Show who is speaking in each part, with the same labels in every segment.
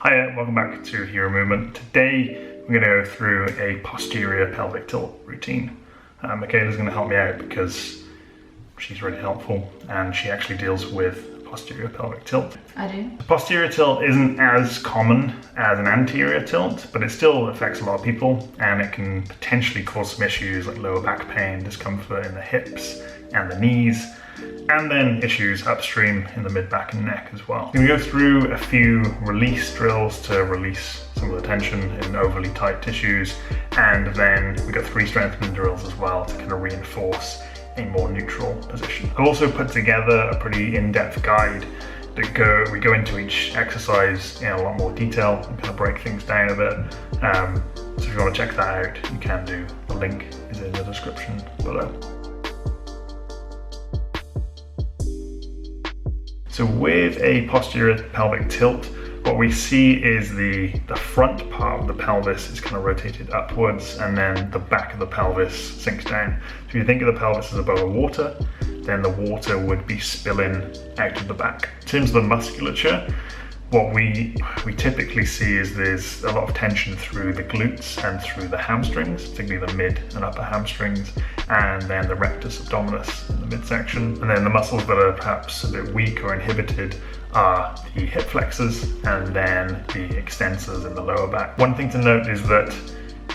Speaker 1: Hiya, welcome back to Hero Movement. Today we're going to go through a posterior pelvic tilt routine. Michaela's going to help me out because she's really helpful and she actually deals with posterior pelvic tilt.
Speaker 2: I do.
Speaker 1: The posterior tilt isn't as common as an anterior tilt, but it still affects a lot of people and it can potentially cause some issues like lower back pain, discomfort in the hips and the knees, and then issues upstream in the mid back and neck as well. We're going to go through a few release drills to release some of the tension in overly tight tissues, and then we've got 3 strengthening drills as well to kind of reinforce a more neutral position. I've also put together a pretty in-depth guide that we go into each exercise in a lot more detail and kind of break things down a bit. So if you want to check that out, you can do. The link is in the description below. So with a posterior pelvic tilt, what we see is the front part of the pelvis is kind of rotated upwards and then the back of the pelvis sinks down. So if you think of the pelvis as above the water, then the water would be spilling out of the back. In terms of the musculature, what we typically see is there's a lot of tension through the glutes and through the hamstrings, particularly the mid and upper hamstrings, and then the rectus abdominis in the midsection. And then the muscles that are perhaps a bit weak or inhibited are the hip flexors and then the extensors in the lower back. One thing to note is that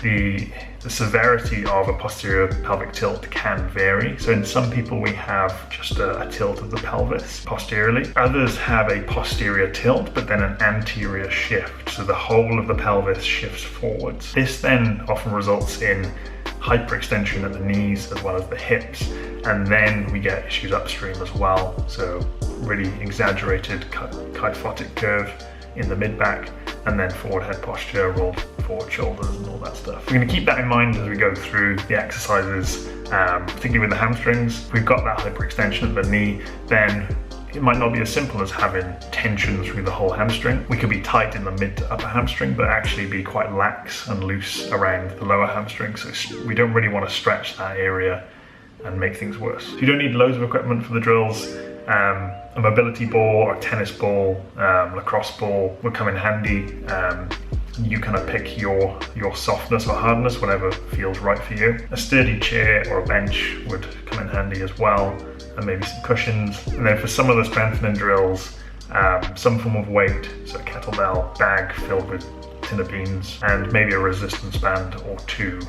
Speaker 1: the severity of a posterior pelvic tilt can vary. So in some people we have just a tilt of the pelvis posteriorly. Others have a posterior tilt but then an anterior shift. So the whole of the pelvis shifts forwards. This then often results in hyperextension at the knees as well as the hips, and then we get issues upstream as well. So really exaggerated kyphotic curve in the mid back, and then forward head posture, rolled forward shoulders and all that stuff. We're going to keep that in mind as we go through the exercises, particularly with the hamstrings. If we've got that hyperextension at the knee, then it might not be as simple as having tension through the whole hamstring. We could be tight in the mid to upper hamstring, but actually be quite lax and loose around the lower hamstring. So we don't really want to stretch that area and make things worse. So you don't need loads of equipment for the drills. A mobility ball or a tennis ball, lacrosse ball would come in handy. You kind of pick your softness or hardness, whatever feels right for you. A sturdy chair or a bench would come in handy as well, and maybe some cushions. And then for some of the strengthening drills, some form of weight, so a kettlebell bag filled with tin of beans, and maybe a resistance band or 2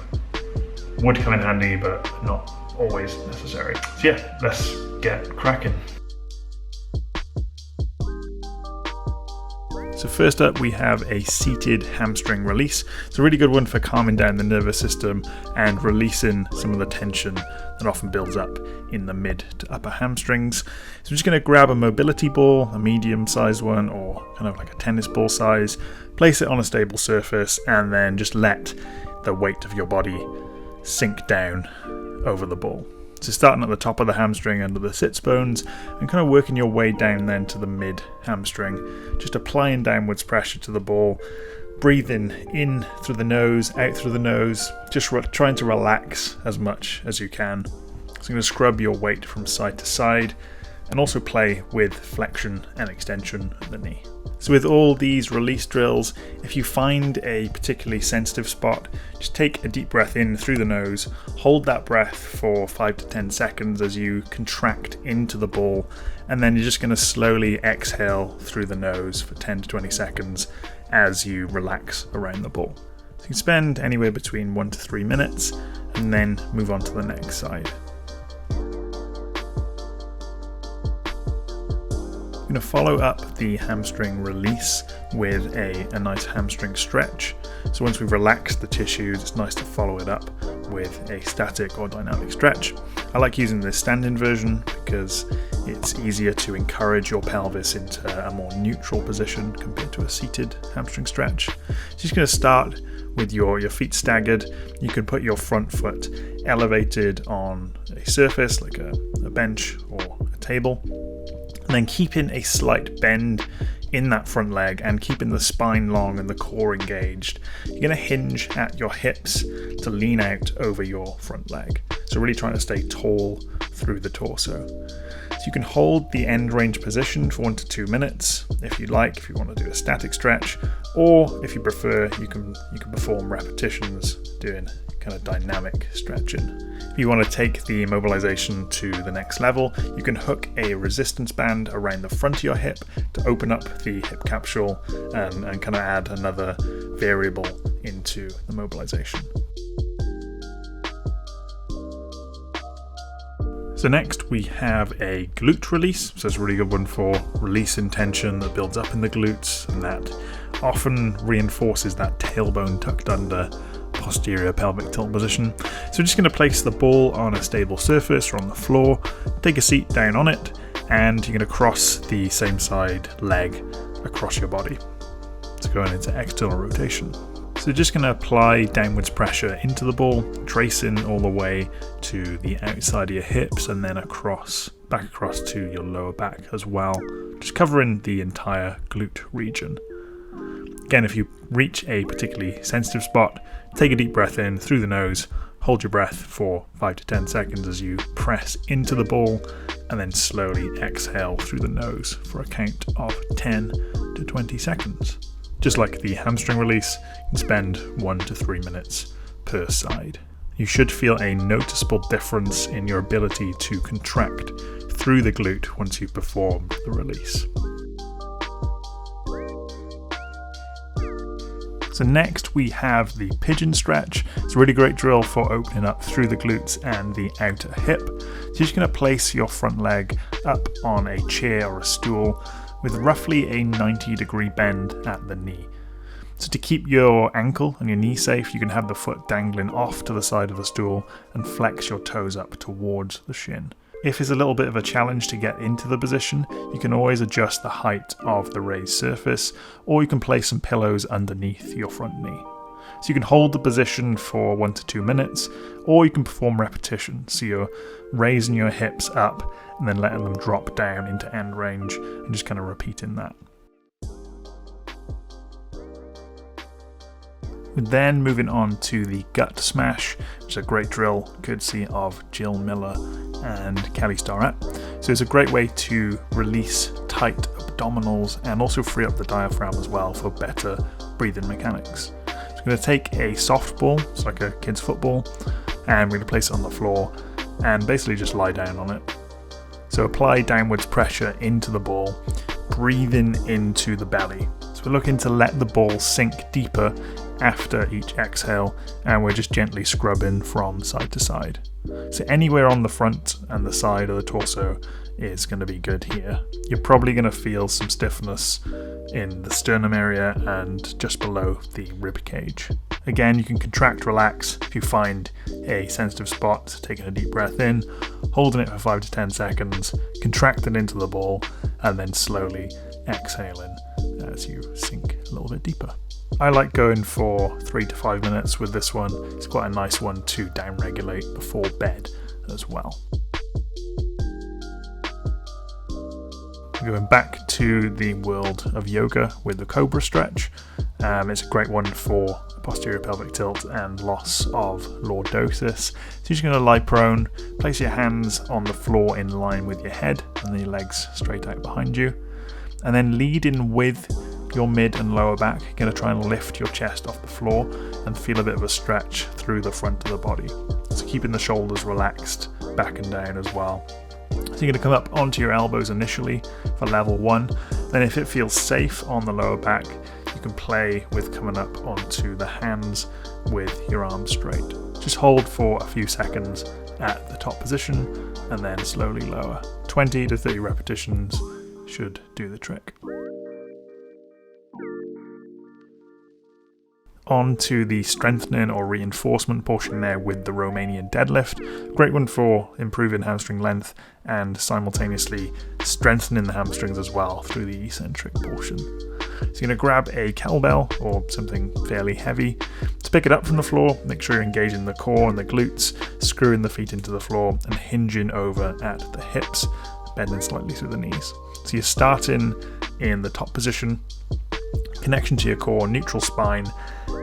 Speaker 1: would come in handy, but not always necessary. So yeah, let's get cracking. So first up we have a seated hamstring release. It's a really good one for calming down the nervous system and releasing some of the tension that often builds up in the mid to upper hamstrings. So I'm just going to grab a mobility ball, a medium sized one or kind of like a tennis ball size, place it on a stable surface and then just let the weight of your body sink down over the ball. So starting at the top of the hamstring under the sits bones and kind of working your way down then to the mid hamstring, just applying downwards pressure to the ball, breathing in through the nose, out through the nose, just trying to relax as much as you can. So I'm going to scrub your weight from side to side and also play with flexion and extension of the knee. So with all these release drills, if you find a particularly sensitive spot, just take a deep breath in through the nose, hold that breath for 5 to 10 seconds as you contract into the ball, and then you're just going to slowly exhale through the nose for 10 to 20 seconds as you relax around the ball. So you can spend anywhere between 1 to 3 minutes and then move on to the next side. I'm going to follow up the hamstring release with a nice hamstring stretch. So once we've relaxed the tissues, it's nice to follow it up with a static or dynamic stretch. I like using the standing version because it's easier to encourage your pelvis into a more neutral position compared to a seated hamstring stretch. So you're just going to start with your feet staggered. You can put your front foot elevated on a surface like a bench or a table. And then keeping a slight bend in that front leg and keeping the spine long and the core engaged, you're going to hinge at your hips to lean out over your front leg. So really trying to stay tall through the torso. So you can hold the end range position for 1 to 2 minutes if you like, if you want to do a static stretch, or if you prefer, you can perform repetitions doing kind of dynamic stretching. If you want to take the mobilization to the next level, you can hook a resistance band around the front of your hip to open up the hip capsule and kind of add another variable into the mobilization. So next we have a glute release. So it's a really good one for releasing tension that builds up in the glutes, and that often reinforces that tailbone tucked under posterior pelvic tilt position. So we're just going to place the ball on a stable surface or on the floor, take a seat down on it, and you're going to cross the same side leg across your body. It's going into external rotation. So just going to apply downwards pressure into the ball, tracing all the way to the outside of your hips and then back across to your lower back as well, just covering the entire glute region. Again, if you reach a particularly sensitive spot, take a deep breath in through the nose, hold your breath for 5 to 10 seconds as you press into the ball, and then slowly exhale through the nose for a count of 10 to 20 seconds. Just like the hamstring release, you can spend 1 to 3 minutes per side. You should feel a noticeable difference in your ability to contract through the glute once you've performed the release. So next we have the pigeon stretch. It's a really great drill for opening up through the glutes and the outer hip. So you're just going to place your front leg up on a chair or a stool with roughly a 90-degree bend at the knee. So to keep your ankle and your knee safe, you can have the foot dangling off to the side of the stool and flex your toes up towards the shin. If it's a little bit of a challenge to get into the position, you can always adjust the height of the raised surface, or you can place some pillows underneath your front knee. So you can hold the position for 1 to 2 minutes, or you can perform repetitions. So you're raising your hips up and then letting them drop down into end range and just kind of repeating that. We're then moving on to the gut smash, which is a great drill courtesy of Jill Miller and Kelly Starrett. So it's a great way to release tight abdominals and also free up the diaphragm as well for better breathing mechanics. So I'm going to take a soft ball, it's like a kid's football, and we're going to place it on the floor and basically just lie down on it. So apply downwards pressure into the ball, breathing into the belly. So we're looking to let the ball sink deeper after each exhale, and we're just gently scrubbing from side to side. So anywhere on the front and the side of the torso is going to be good here. You're probably going to feel some stiffness in the sternum area and just below the rib cage. Again, you can contract, relax if you find a sensitive spot, taking a deep breath in, holding it for 5 to 10 seconds, contracting into the ball, and then slowly exhaling as you sink a little bit deeper. I like going for 3 to 5 minutes with this one. It's quite a nice one to downregulate before bed as well. Going back to the world of yoga with the COBRA stretch. It's a great one for posterior pelvic tilt and loss of lordosis. So you're just going to lie prone, place your hands on the floor in line with your head and your legs straight out behind you, and then lead in with your mid and lower back. You're going to try and lift your chest off the floor and feel a bit of a stretch through the front of the body. So keeping the shoulders relaxed back and down as well. So you're going to come up onto your elbows initially for level 1. Then if it feels safe on the lower back, you can play with coming up onto the hands with your arms straight. Just hold for a few seconds at the top position and then slowly lower. 20 to 30 repetitions should do the trick. On to the strengthening or reinforcement portion there with the Romanian deadlift. Great one for improving hamstring length and simultaneously strengthening the hamstrings as well through the eccentric portion. So you're going to grab a kettlebell or something fairly heavy. To pick it up from the floor, make sure you're engaging the core and the glutes, screwing the feet into the floor and hinging over at the hips, bending slightly through the knees. So you're starting in the top position, connection to your core, neutral spine,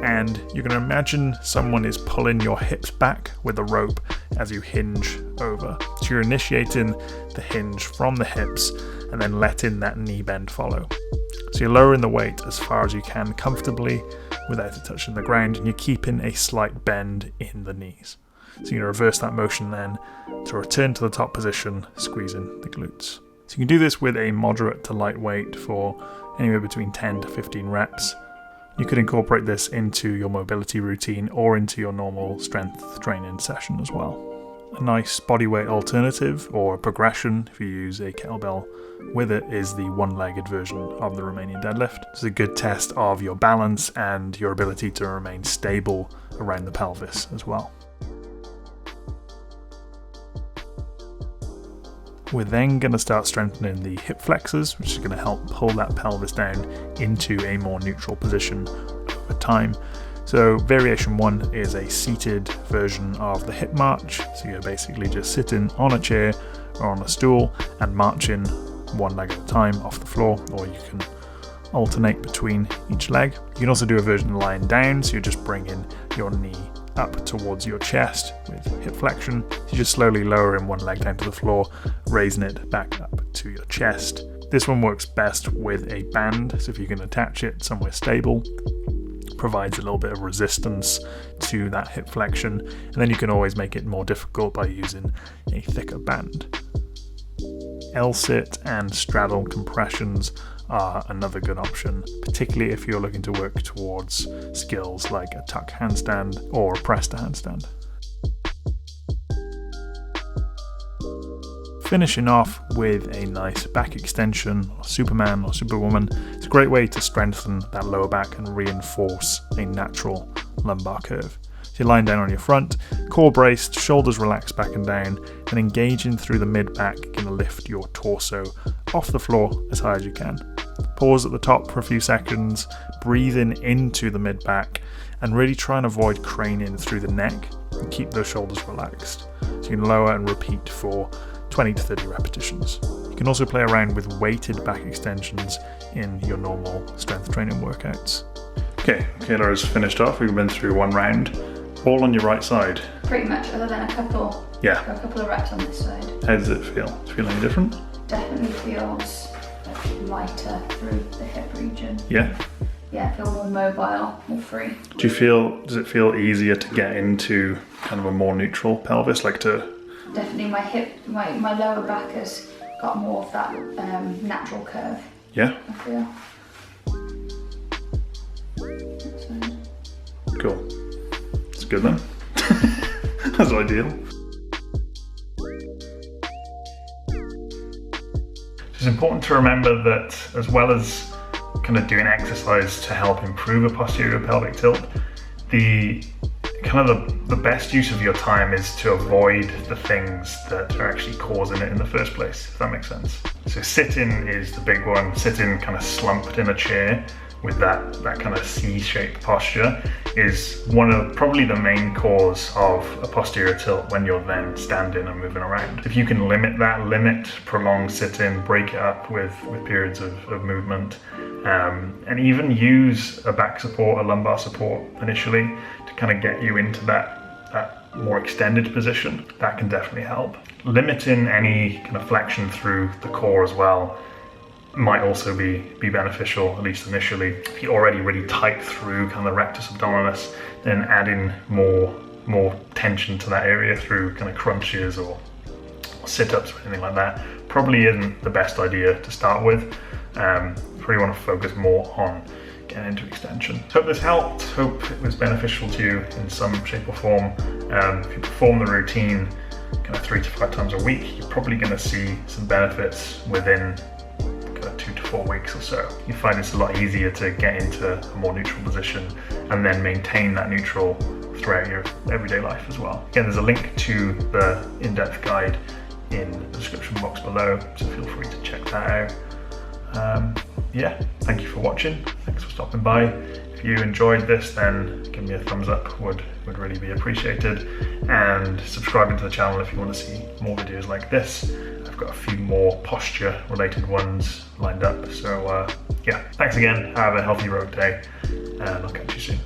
Speaker 1: and you're going to imagine someone is pulling your hips back with a rope as you hinge
Speaker 2: over. So you're initiating the hinge from the hips and then letting that knee bend follow. So you're lowering the weight as far as you can comfortably without it touching the ground, and you're keeping a slight bend in the knees. So you're going to reverse that motion then to return to the top position, squeezing the glutes. So you can do this with a moderate to light weight for anywhere between 10 to 15 reps. You could incorporate this into your mobility routine or into your normal strength training session as well. A nice bodyweight alternative or progression, if you use a kettlebell with it, is the one-legged version of the Romanian deadlift. It's a good test of your balance and your ability to remain stable around the pelvis as well. We're then going to start strengthening the hip flexors, which is going to help pull that pelvis down into a more neutral position over time. So variation 1 is a seated version of the hip march. So you're basically just sitting on a chair or on a stool and marching one leg at a time off the floor, or you can alternate between each leg. You can also do a version lying down, so you're just bringing your knee up towards your chest with hip flexion. You're just slowly lowering one leg down to the floor, raising it back up to your chest. This one works best with a band, so if you can attach it somewhere stable, provides a little bit of resistance to that hip flexion, and then you can always make it more difficult by using a thicker band. L-sit and straddle compressions are another good option, particularly if you're looking to work towards skills like a tuck handstand or a press to handstand. Finishing off with a nice back extension, or Superman or Superwoman. It's a great way to strengthen that lower back and reinforce a natural lumbar curve. So you're lying down on your front, core braced, shoulders relaxed back and down, and engaging through the mid-back, you're going to lift your torso off the floor as high as you can. Pause at the top for a few seconds, breathing into the mid-back, and really try and avoid craning through the neck and keep those shoulders relaxed. So you can lower and repeat for 20 to 30 repetitions. You can also play around with weighted back extensions in your normal strength training workouts.
Speaker 1: Okay, Kayla's finished off. We've been through one round. All on your right side.
Speaker 3: Pretty much, other than a couple of reps on this side.
Speaker 1: How does it feel? Does it feel any different?
Speaker 3: Definitely feels lighter through the hip region.
Speaker 1: Yeah?
Speaker 3: Yeah, I feel more mobile, more free.
Speaker 1: Does it feel easier to get into kind of a more neutral pelvis, like to...
Speaker 3: Definitely my lower back has got more of that natural curve.
Speaker 1: Yeah?
Speaker 3: I feel.
Speaker 1: Cool. It's good then. That's ideal. It's important to remember that as well as kind of doing exercise to help improve a posterior pelvic tilt, the best use of your time is to avoid the things that are actually causing it in the first place, if that makes sense. So sitting is the big one. Sitting kind of slumped in a chair with that kind of C-shaped posture is one of probably the main cause of a posterior tilt when you're then standing and moving around. If you can limit prolonged sitting, break it up with periods of movement, and even use a back support, a lumbar support initially to kind of get you into that more extended position, that can definitely help. Limiting any kind of flexion through the core as well might also be beneficial, at least initially. If you're already really tight through kind of the rectus abdominis, then adding more tension to that area through kind of crunches or sit-ups or anything like that probably isn't the best idea to start with. Probably want to focus more on getting into extension. Hope this helped, hope it was beneficial to you in some shape or form. If you perform the routine kind of 3 to 5 times a week, you're probably going to see some benefits within 2 to 4 weeks or so. You find it's a lot easier to get into a more neutral position and then maintain that neutral throughout your everyday life as well. Again, there's a link to the in-depth guide in the description box below, so feel free to check that out. Yeah, thank you for watching. Thanks for stopping by. If you enjoyed this, then give me a thumbs up, would really be appreciated. And subscribing to the channel if you want to see more videos like this. I've got a few more posture related ones lined up. So yeah, thanks again. Have a healthy road day, and I'll catch you soon.